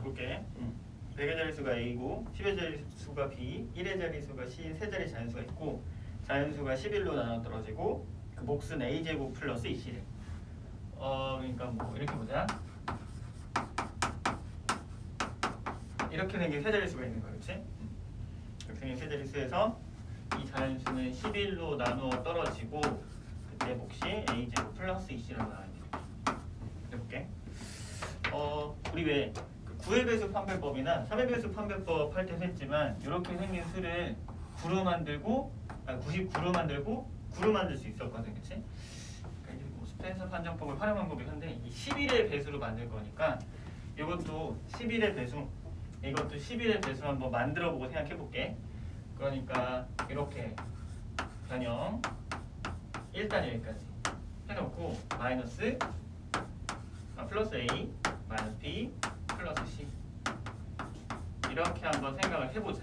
볼게. 100의 자릿수가 A고 10의 자릿수가 B, 1의 자릿수가 C, 세 자리 자연수가 있고 자연수가 11로 나눠 떨어지고 그 몫은 A제곱 플러스 2C래. 그러니까 뭐 이렇게 보자. 이렇게 생긴 세 자릿수가 있는 거야, 그렇지? 이렇게 생긴 세 자릿수에서 이 자연수는 11로 나누어 떨어지고 그때 몫이 A제곱 플러스 2C로 나와야 돼. 해볼게. 우리 왜 9의 배수 판별법이나 3의 배수 판별법 할 때 했지만 이렇게 생긴 수를 9로 만들고 99로 만들고 9로 만들 수 있었거든, 그렇지? 그러니까 이제 뭐 스펜서 판정법을 활용한 거긴 한데 이 11의 배수로 만들 거니까 이것도 11의 배수, 이것도 11의 배수 한번 만들어보고 생각해볼게. 그러니까 이렇게 변형 일단 여기까지 해놓고 마이너스 플러스 A 마이너스 B 플러스 C 이렇게 한번 생각을 해보자.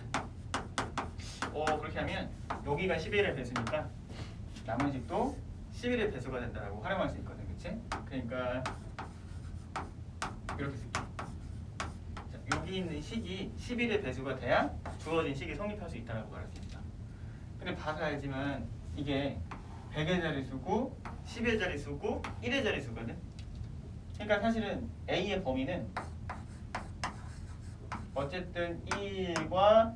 그렇게 하면 여기가 11의 배수니까 남은 식도 11의 배수가 된다라고 활용할 수 있거든, 그치? 그러니까 이렇게 쓸게. 자, 여기 있는 식이 11의 배수가 돼야 주어진 식이 성립할 수 있다라고 말할 수 있다. 근데 봐서 알지만 이게 100의 자릿수고 10의 자릿수고 1의 자릿수거든. 그러니까 사실은 A의 범위는 어쨌든 1과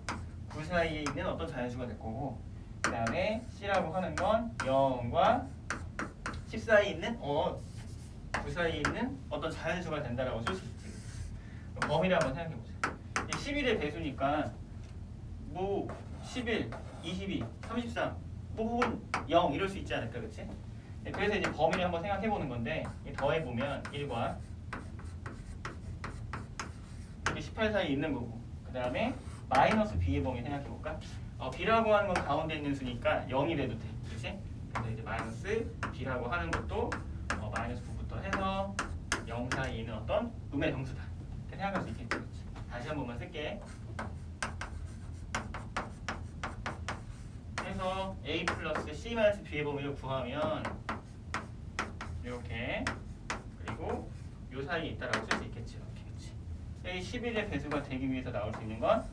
9 사이에 있는 어떤 자연수가 될 거고 그 다음에 C라고 하는 건 0과 10 사이에 있는 9 사이에 있는 어떤 자연수가 된다라고 쓸 수 있지. 범위를 한번 생각해보자. 11의 배수니까 뭐 11, 22, 33 뭐 혹은 0 이럴 수 있지 않을까, 그치? 그래서 이제 범위를 한번 생각해보는 건데 더해보면 1과 18 사이에 있는 거고 그 다음에 마이너스 B의 범위 생각해볼까? B라고 하는 건 가운데 있는 수니까 0이 돼도 돼, 그치? 그래서 이제 마이너스 B라고 하는 것도 마이너스 9부터 해서 0 사이에 있는 어떤 음의 정수다 이렇게 생각할 수 있겠지, 그치? 다시 한 번만 쓸게. 그래서 A 플러스 C 마이너스 B의 범위를 구하면 이렇게 그리고 요 사이에 있다라고 쓸 수 있겠지, 이렇게, 그치? 이 11의 배수가 되기 위해서 나올 수 있는 건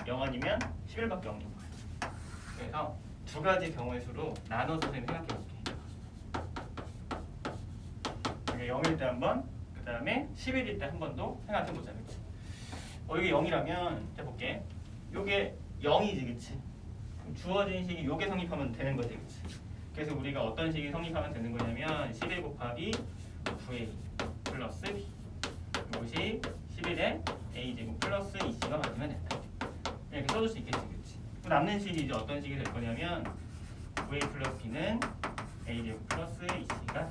0 아니면 11밖에 없는 거야. 그래서 두 가지 경우의 수로 나눠서 생각해 볼게. 그러니까 0일 때 한 번, 그 다음에 11일 때 한 번 더 생각해 보자, 그치? 이게 0이라면 해볼게. 요게 0이지, 그치? 주어진 식이 요게 성립하면 되는 거지, 그치? 그래서 우리가 어떤 식이 성립하면 되는 거냐면 11 곱하기 9A 플러스 B 이것이 11에 A제곱 플러스 2C가 맞으면 된다. 이렇게 써줄 수 있겠지, 그치? 남는 식이 이제 어떤 식이 될 거냐면 9A 플러스 B는 A제곱 플러스 2C가 된다.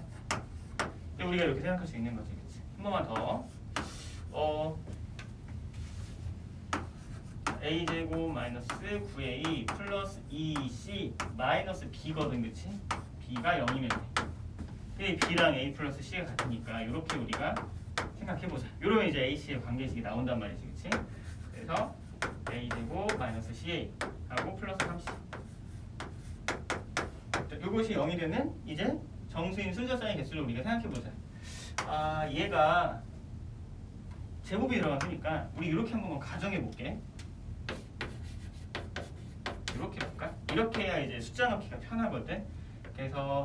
우리가 이렇게 생각할 수 있는 거지, 그치? 한 번만 더. A제곱 마이너스 9A 플러스 2C 마이너스 B거든, 그치? B가 0이면 돼. B랑 A 플러스 C가 같으니까 이렇게 우리가 생각해보자. 이러면 이제 AC의 관계식이 나온단 말이지, 그치? 그래서 A제곱 마이너스 CA 하고 플러스 3C 이것이 0이 되는 이제 정수인 순서쌍의 개수를 우리가 생각해보자. 얘가 제곱이 들어갔으니까 우리 이렇게 한번 가정해볼게. 이렇게 볼까? 이렇게 해야 이제 숫자 넣기가 편하거든. 그래서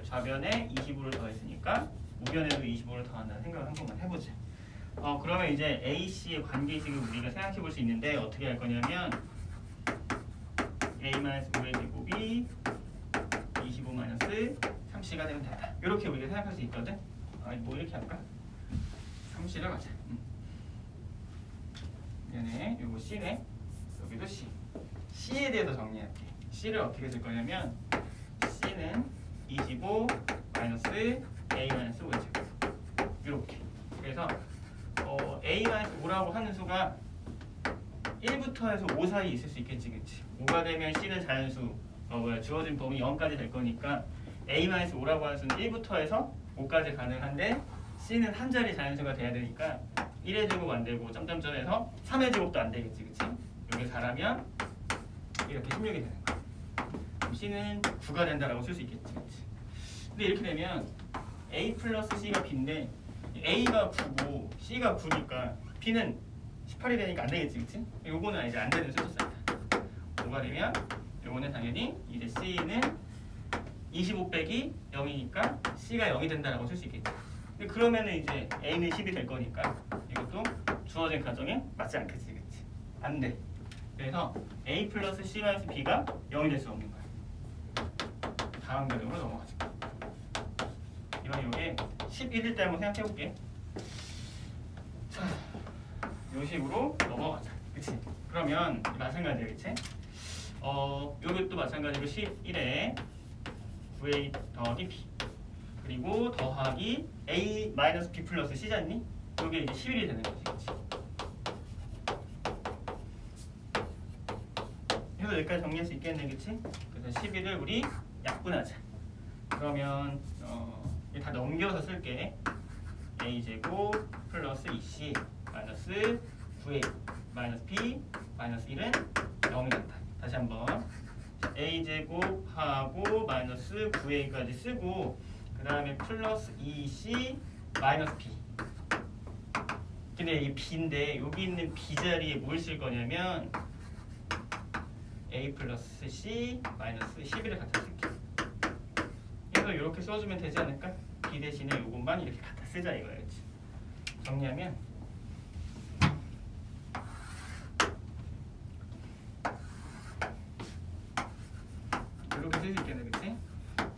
좌변에 25를 더했으니까 우변에도 25를 더한다는 생각을 한 번만 해보자. 그러면 이제 AC의 관계식을 우리가 생각해 볼 수 있는데 어떻게 할 거냐면 A-5의 제곱이 25-3C가 되면 된다. 이렇게 우리가 생각할 수 있거든. 뭐 이렇게 할까? 3C를 가자. 얘네 요거 C네. 여기도 C. C에 대해서 정리할게. C를 어떻게 쓸 거냐면 C는 25 마이너스 A 마이너스 5의 제곱 이렇게. 그래서 A 마이너스 5라고 하는 수가 1부터 해서 5 사이에 있을 수 있겠지, 그치? 5가 되면 C는 자연수 주어진 범위 0까지 될 거니까 A 마이너스 5라고 하는 수는 1부터 해서 5까지 가능한데 C는 한 자리 자연수가 돼야 되니까 1의 제곱 안 되고 점점점에서 3의 제곱도 안 되겠지, 그치? 여기 4라면 이렇게 16이 되는 거야. 그럼 C는 9가 된다라고 쓸 수 있겠지, 그치? 근데 이렇게 되면 A 플러스 C가 B인데 A가 9고 C가 9니까 B는 18이 되니까 안 되겠지, 그치? 요거는 이제 안 되는 순서상이다. 5가 되면 요거는 당연히 이제 C는 25 빼기 0이니까 C가 0이 된다라고 쓸 수 있겠지. 근데 그러면은 이제 A는 10이 될 거니까 이것도 주어진 가정에 맞지 않겠지, 그치? 안 돼. 그래서 A 플러스 C 마이너스 B가 0이 될 수 없는 거야. 다음 개념으로 넘어가자. 이번 요게 11일 때 한번 생각해 볼게. 자, 요 식으로 넘어가자. 그치? 그러면 마찬가지야, 그치? 요것도 마찬가지로 11에 9A 더하기 B 그리고 더하기 A 마이너스 B 플러스 C잖니? 요게 이제 11이 되는 거지, 그치? 그래서 여기까지 정리할 수 있겠네, 그치? 그래서 11을 우리 약분하자. 그러면 다 넘겨서 쓸게. A제곱 플러스 2C 마이너스 9A 마이너스 B 마이너스 1은 0이 된다. 다시 한번 A제곱하고 마이너스 9A까지 쓰고 그 다음에 플러스 2C 마이너스 B. 근데 이게 B인데 여기 있는 B 자리에 뭘 쓸 거냐면 A 플러스 C 마이너스 11을 갖다 쓸게. 그래서 이렇게 써주면 되지 않을까? B 대신에 요것만 이렇게 갖다 쓰자 이거였지. 정리하면 이렇게 쓸 수 있겠네, 그치?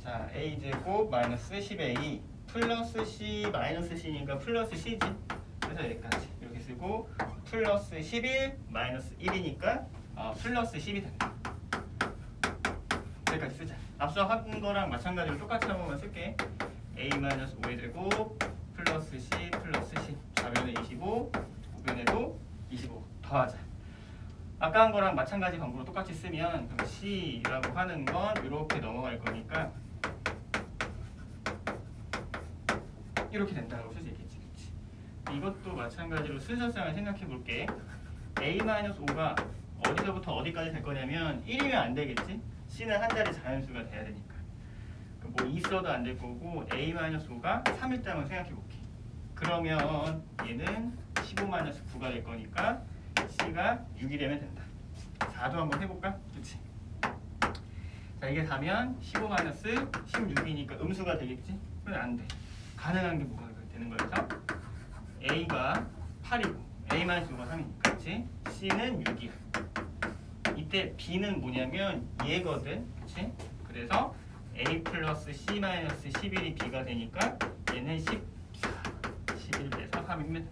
자, A제곱 마이너스 10A 플러스 C 마이너스 C니까 플러스 C지. 그래서 여기까지 이렇게 쓰고 플러스 11 마이너스 1이니까 플러스 10이 된다. 여기까지 쓰자. 앞서 한 거랑 마찬가지로 똑같이 한 번만 쓸게. A 마이너스 5의 제곱 플러스 C 플러스 C 4변에 25 5변에도 25 더하자. 아까 한 거랑 마찬가지 방법으로 똑같이 쓰면 그럼 C라고 하는 건 이렇게 넘어갈 거니까 이렇게 된다고 쓸 수 있겠지, 그치? 이것도 마찬가지로 순서상을 생각해 볼게. A-5가 어디서부터 어디까지 될 거냐면 1이면 안 되겠지? C는 한 자리 자연수가 돼야 되니까. 뭐 있어도 안 될 거고 A-5가 3일 때 한번 생각해 볼게. 그러면 얘는 15-9가 될 거니까 C가 6이 되면 된다. 4도 한번 해볼까? 그치? 자, 이게 다면 15-16이니까 음수가 되겠지? 그건 안 돼. 가능한 게 뭐가 되는 거여서 A가 8이고 A-5가 3이니까, 그치? C는 6이야. 이때 B는 뭐냐면 얘거든, 그치? 그래서 A 플러스 C 마이너스 11이 B가 되니까 얘는 14, 11 빼서 3이면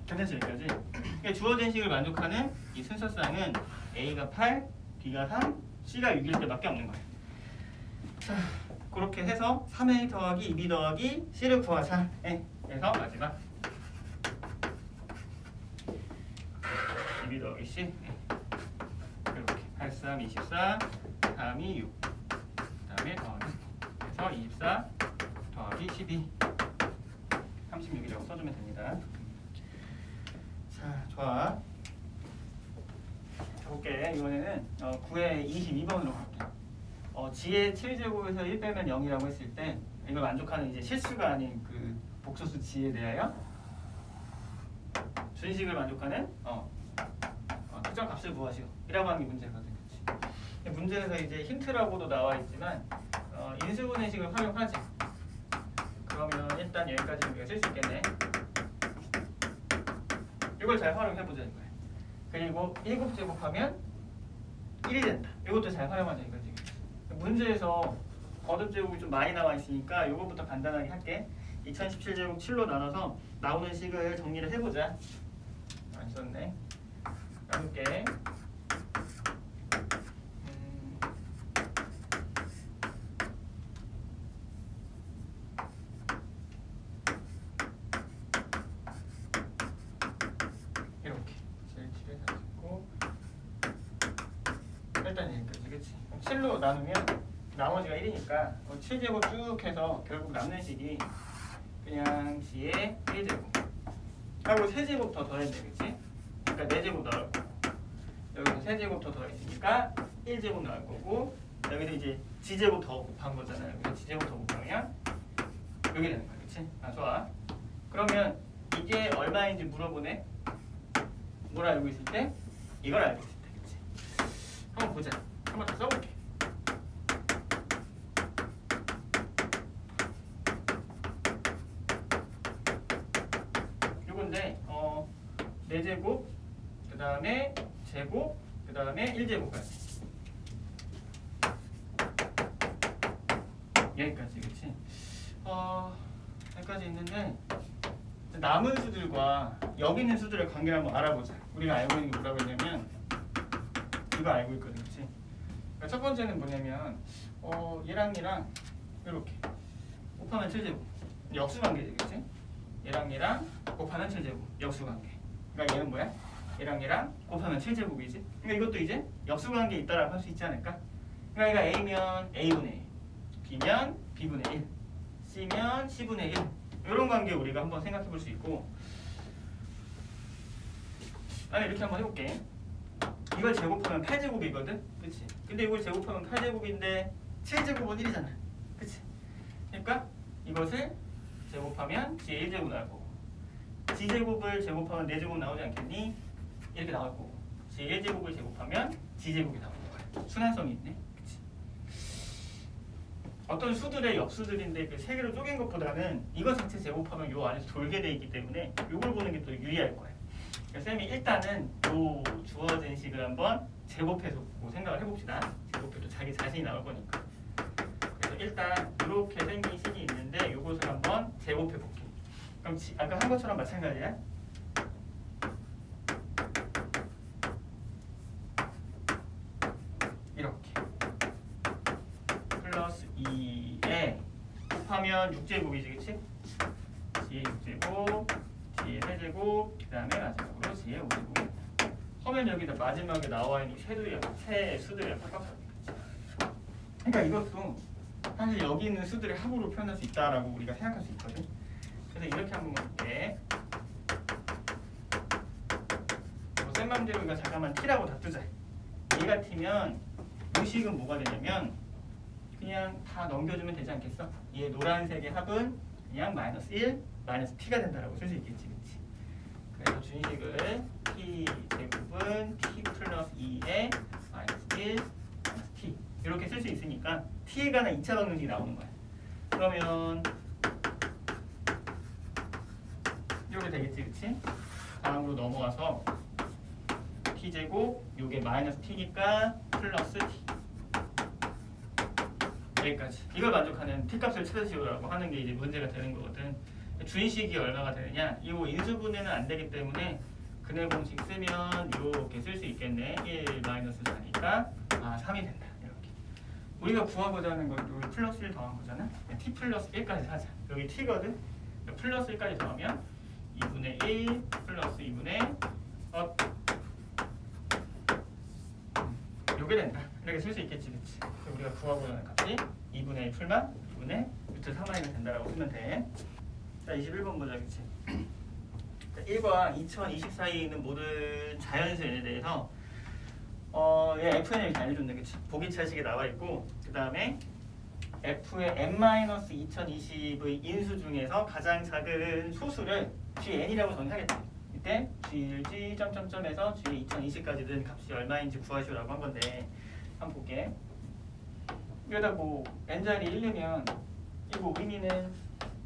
괜찮지, 여기까지? 그러니까 주어진 식을 만족하는 이 순서상은 A가 8, B가 3, C가 6일 때밖에 없는 거야. 자, 그렇게 해서 3A 더하기 2B 더하기 C를 구하자. 그래서 마지막 2B 더하기 C 이렇게 8, 3, 24, 3이 6 그다음에 더하기 그래서 24 더하기 12 36이라고 써주면 됩니다. 자, 좋아. 볼게. 이번에는 9의 22번으로 갈게. G의 7제곱에서 1 빼면 0이라고 했을 때 이걸 만족하는 이제 실수가 아닌 그 복소수 G에 대하여 준식을 만족하는 특정 값을 구하시오 이라고 하는 게 문제거든. 그치? 문제에서 이제 힌트라고도 나와 있지만 인수분해식을 활용하지. 그러면 일단 여기까지 우리가 쓸 수 있겠네. 이걸 잘 활용해보자 이거야. 그리고 7제곱하면 1이 된다. 이것도 잘 활용하자 이거지. 문제에서 거듭제곱이 좀 많이 나와 있으니까 이것부터 간단하게 할게. 2017제곱 7로 나눠서 나오는 식을 정리를 해보자. 안 썼네. 나눌게. 이렇게 제일 집에 다 찍고 일단 여기까지, 그치? 7로 나누면 나머지가 1이니까 7제곱 쭉 해서 결국 남는 식이 그냥 G의 1제곱 하고 3제곱 더 더했네, 그치? 그러니까 4제곱 나올 거고 여기서 3제곱 더 더했으니까 1제곱 나올 거고 여기서 이제 G제곱 더 곱한 거잖아요. 여기서 G제곱 더 곱하면 여기 되는 거야, 그치? 좋아. 그러면 이게 얼마인지 물어보네. 뭘 알고 있을 때? 이걸 알고 있을 때. 그치? 한번 보자. 한번 더 써볼게. 요건데 4제곱 그 다음에 제곱 그 다음에 1제곱까지 여기까지. 그치? 여기까지 있는데 남은 수들과 여기 있는 수들의 관계를 한번 알아보자. 우리가 알고 있는 게 뭐라고 했냐면 이거 알고 있거든. 그치? 그러니까 첫 번째는 뭐냐면 얘랑 이렇게 곱하면 7제곱 역수관계지. 그치? 얘랑 곱하면 7제곱 역수관계. 그러니까 얘는 뭐야? 얘랑 곱하면 7제곱이지. 그러니까 이것도 이제 역수관계에 있다라고 할 수 있지 않을까? 그러니까 A면 A분의 1, B면 B분의 1, C면 C분의 1 이런 관계 우리가 한번 생각해 볼 수 있고, 아니 이렇게 한번 해볼게. 이걸 제곱하면 8제곱이거든? 그치? 근데 이걸 제곱하면 8제곱인데 7제곱은 1이잖아. 그치? 그러니까 이것을 제곱하면 G의 1제곱 나올 거고, G제곱을 제곱하면 4제곱 나오지 않겠니? 이렇게 나올 거고, G의 1제곱을 제곱하면 G제곱이 나오는 거야. 순환성이 있네. 그치? 어떤 수들의 역수들인데 그 세 개로 쪼갠 것보다는 이거 자체 제곱하면 요 안에서 돌게 돼 있기 때문에 요걸 보는 게 또 유리할 거야. 그러니까 쌤이 일단은 요 주어진 식을 한번 제곱해서 보고 생각을 해봅시다. 제곱해도 자기 자신이 나올 거니까. 그래서 일단 이렇게 생긴 식이 있는데 요것을 한번 제곱해 볼게. 그럼 아까 한 것처럼 마찬가지야. 이렇게 플러스 2에 곱하면 6제곱이지. 그치? G의 6제곱, G의 3제곱, 그 다음에 마지막으로 G의 5제곱. 하면 여기다 마지막에 나와 있는 세 수들이랑 똑같아. 그러니까 이것도 사실 여기 있는 수들의 합으로 표현할 수 있다라고 우리가 생각할 수 있거든. 그래서 이렇게 한번 볼게. 쌤 맘대로 이거 잠깐만 T라고 다 뜨자. 얘가 T면 이 식은 뭐가 되냐면 그냥 다 넘겨주면 되지 않겠어? 얘 노란색의 합은 그냥 마이너스 1, 마이너스 T가 된다라고 쓸 수 있겠지. 그치? 그래서 준식을 T 제곱은 T 플러스 2에 마이너스 1, 마이너스 T 이렇게 쓸 수 있으니까 T에 관한 2차 방정식이 나오는 거야. 그러면 이렇게 되겠지. 그치? 다음으로 넘어가서 T제곱 요게 마이너스 T니까 플러스 T 여기까지. 이걸 만족하는 T값을 찾으시오라고 하는 게 이제 문제가 되는 거거든. 주인식이 얼마가 되느냐? 이거 인수분해는 안 되기 때문에 근해 공식 쓰면 이렇게 쓸 수 있겠네. 1 마이너스 4니까 3이 된다. 이렇게. 우리가 구하고자 하는 건 여기 플러스 1 더한 거잖아. T 플러스 1까지 하자. 여기 T거든. 플러스 1까지 더하면 2분의 1 플러스 2분의 요게 된다. 이렇게 쓸 수 있겠지. 그치? 우리가 구하고자 하는 값이 2분의 1 풀만 2분의 루트 3i는 된다라고 쓰면 돼. 자, 21번 보자. 그치? 1과 2020 사이에 있는 모든 자연수 n에 대해서 얘 fn을 이렇게 알려줬네. 그치? 보기차식에 나와 있고, 그 다음에 f의 n-2020의 인수 중에서 가장 작은 소수를 gn이라고 정의하겠다. 이때 g 점점점에서 g 2020까지 든 값이 얼마인지 구하시오라고 한 건데, 한번 볼게. 여기다 뭐 n자리 1이면 이거 의미는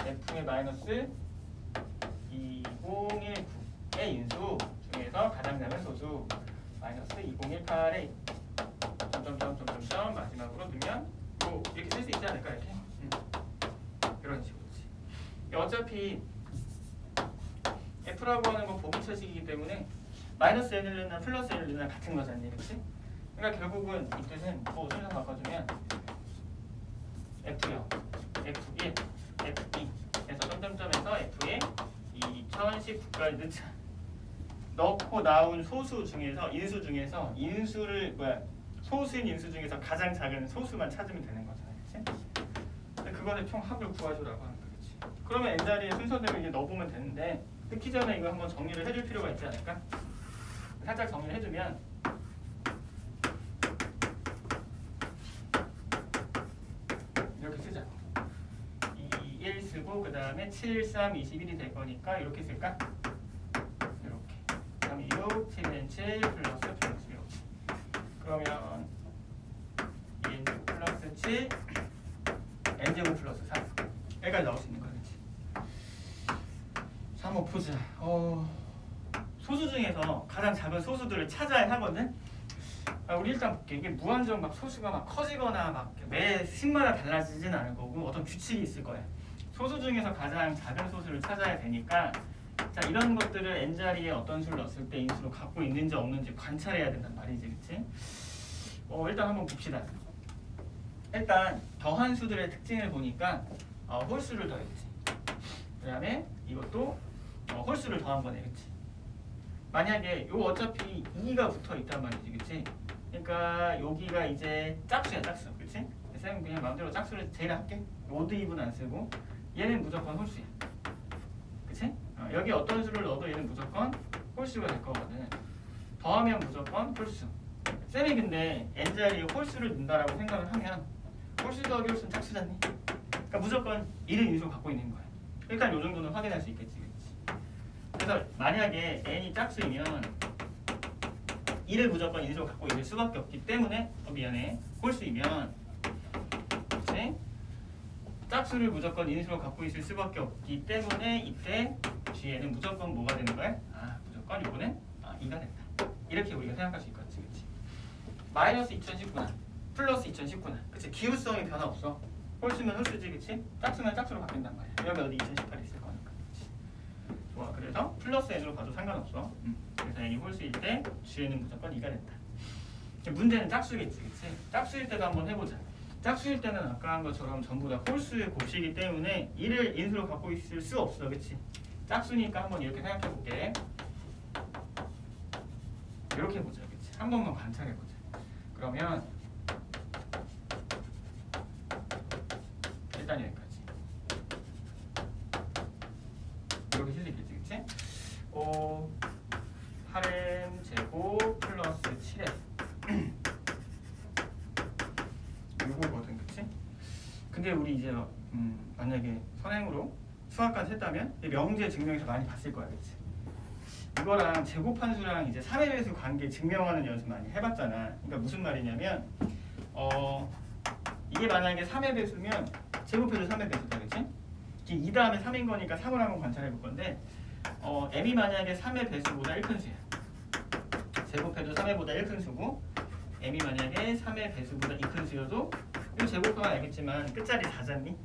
f의 마이너스 2019의 인수 중에서 가장 작은 소수 마이너스 2018의 점점점 마지막으로 넣으면 뭐 이렇게 쓸 수 있지 않을까. 이렇게 이런 식으로지. 어차피 f라고 하는 건 보기차식이기 때문에 마이너스 n을 넣나 플러스 n을 넣나 같은 거잖니. 그렇지? 그러니까 결국은 이 뜻은 뭐 순서 바꿔주면 f0, f1, f2 해서 점점점에서 f에 2019까지 넣자. 넣고 나온 소수 중에서 인수 중에서 인수를 소수인 인수 중에서 가장 작은 소수만 찾으면 되는 거잖아. 그렇지? 그거를 총 합을 구하주라고 하는 거지. 그러면 n자리에 순서대로 이제 넣어보면 되는데 넣기 전에 이거 한번 정리를 해줄 필요가 있지 않을까? 살짝 정리를 해주면 이렇게 쓰자. 1 쓰고 N제곱 그 다음에 7, 3, 21이 될 거니까 이렇게 쓸까? 이렇게 3, 6, 7N7 플러스 이렇게. 그러면 2N제곱 플러스 7 N제곱 플러스 3 여기까지 나올 수 있는 거겠지. 자, 한번 보자. 소수 중에서 가장 작은 소수들을 찾아야 하거든. 우리 일단 볼게. 이게 무한정 막 소수가 막 커지거나 막 매 식마다 달라지진 않을 거고 어떤 규칙이 있을 거야. 소수 중에서 가장 작은 소수를 찾아야 되니까 자 이런 것들을 n자리에 어떤 수를 넣었을 때 인수로 갖고 있는지 없는지 관찰해야 된단 말이지, 그치? 일단 한번 봅시다. 일단 더한 수들의 특징을 보니까 홀수를 더했지. 그 다음에 이것도 홀수를 더한 거네, 그치? 만약에 요 어차피 2가 붙어 있단 말이지, 그치? 그러니까 여기가 이제 짝수야, 짝수, 그치? 쌤 그냥 마음대로 짝수를 제일 할게. 오드 이분 안 쓰고 얘는 무조건 홀수야, 그치? 여기 어떤 수를 넣어도 얘는 무조건 홀수가 될 거거든. 더하면 무조건 홀수. 쌤이 근데 n자리에 홀수를 넣는다라고 생각을 하면 홀수 더하기 홀수는 짝수잖니? 그러니까 무조건 1을 인수로 갖고 있는 거야. 일단 요 정도는 확인할 수 있겠지, 그치? 그래서 만약에 n이 짝수이면 1을 무조건 인수로 갖고 있을 수밖에 없기 때문에 미안해 홀수이면 그치? 짝수를 무조건 인수로 갖고 있을 수밖에 없기 때문에 이때 뒤에는 무조건 뭐가 되는 거야? 무조건 이거는 2가 된다. 이렇게 우리가 생각할 수 있겠지, 그치? 마이너스 2019나 플러스 2019나 그치? 기호성이 변화 없어. 홀수면 홀수지, 그치? 짝수면 짝수로 바뀐단 말이야. 여기 어디 2018이 있을 거니까, 그치? 좋아, 그래서 플러스 n으로 봐도 상관없어. 그래서 n이 홀수일 때 뒤에는 무조건 2가 된다. 문제는 짝수겠지, 그치? 짝수일 때도 한번 해보자. 짝수일 때는 아까 한 것처럼 전부 다 홀수의 곱식이기 때문에 1을 인수로 갖고 있을 수 없어, 그치? 짝수니까 한번 이렇게 생각해 볼게. 이렇게 보자, 그치? 한 번만 관찰해 보자. 그러면 일단 여기까지. 이렇게 실리겠지, 그치? 8m 제곱 플러스 7m 요거거든, 그치? 근데 우리 이제 만약에 선행으로 수학까지 했다면 명제 증명에서 많이 봤을 거야, 그치? 이거랑 제곱한 수랑 이제 3의 배수 관계 증명하는 연습 많이 해봤잖아. 그러니까 무슨 말이냐면 이게 만약에 3의 배수면 제곱해도 3의 배수다, 그치? 2 다음에 3인 거니까 3을 한번 관찰해 볼 건데 m이 만약에 3의 배수보다 1큰 수야. 제곱해도 3회보다 1큰 수고 m이 만약에 3의 배수보다 2큰 수여도 이거 제곱하면 알겠지만 끝자리 4잖니?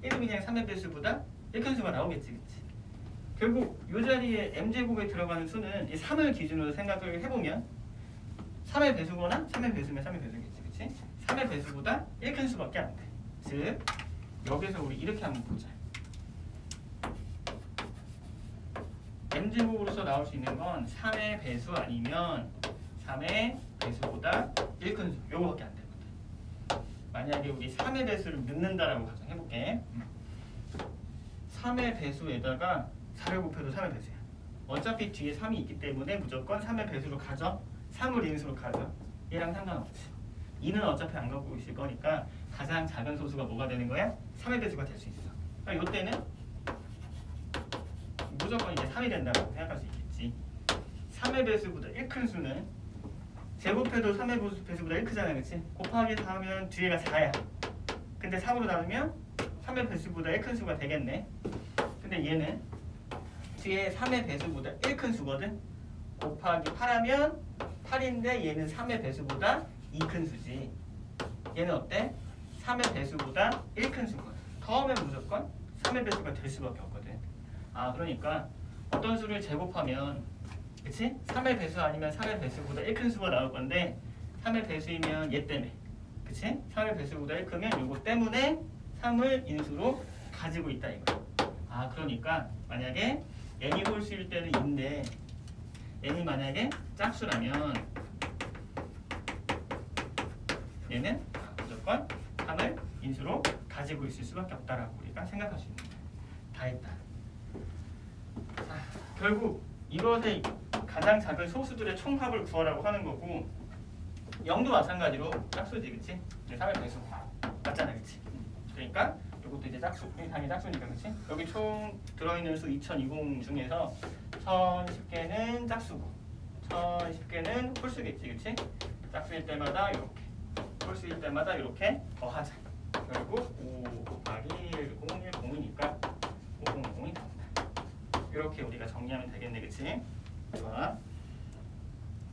1은 그냥 3의 배수보다 1큰 수가 나오겠지, 그치? 결국 이 자리에 m제곱에 들어가는 수는 이 3을 기준으로 생각을 해보면 3의 배수거나 3의 배수면 3의 배수겠지, 그치? 3의 배수보다 1큰 수밖에 안 돼. 즉 여기서 우리 이렇게 한번 보자. m제곱으로서 나올 수 있는 건 3의 배수 아니면 3의 배수보다 1큰 수 요거밖에 안 되거든. 만약에 우리 3의 배수를 넣는다라고 가정해볼게. 3의 배수에다가 4를 곱해도 3의 배수야. 어차피 뒤에 3이 있기 때문에 무조건 3의 배수로 가져. 3을 인수로 가져. 얘랑 상관없지. 2는 어차피 안 갖고 있을 거니까 가장 작은 소수가 뭐가 되는 거야? 3의 배수가 될 수 있어. 그러니까 이때는 무조건 이제 3이 된다고 생각할 수 있겠지. 3의 배수보다 1큰 수는 제곱해도 3의 배수보다 1크잖아, 그치? 곱하기 4하면 뒤에가 4야. 근데 3으로 나누면 3의 배수보다 1큰 수가 되겠네. 근데 얘는 뒤에 3의 배수보다 1큰 수거든. 곱하기 8하면 8인데 얘는 3의 배수보다 2큰 수지. 얘는 어때? 3의 배수보다 1큰 수거든. 더하면 무조건 3의 배수가 될 수밖에 없거든. 그러니까 어떤 수를 제곱하면 그치? 3의 배수 아니면 3의 배수보다 1큰 수가 나올 건데 3의 배수이면 얘 때문에 그치? 3의 배수보다 1크면 요거 때문에 3을 인수로 가지고 있다 이거야. 그러니까 만약에 n이 홀수일 때는 2인데 n이 만약에 짝수라면 얘는 무조건 3을 인수로 가지고 있을 수밖에 없다라고 우리가 생각할 수 있는 거야. 다 했다. 결국 이것의 가장 작은 소수들의 총합을 구하라고 하는 거고 0도 마찬가지로 짝수지, 그치? 3의 배수 맞잖아, 그치? 그러니까 이것도 이제 짝수, 당연히 짝수니까, 그렇지? 여기 총 들어있는 수 2020 중에서 1010개는 짝수고 1010개는 홀수겠지, 그렇지? 짝수일 때마다 이렇게, 홀수일 때마다 이렇게 더하자. 결국 5 곱하기 1010이니까 500이 나온다. 이렇게 우리가 정리하면 되겠네, 그렇지? 좋아.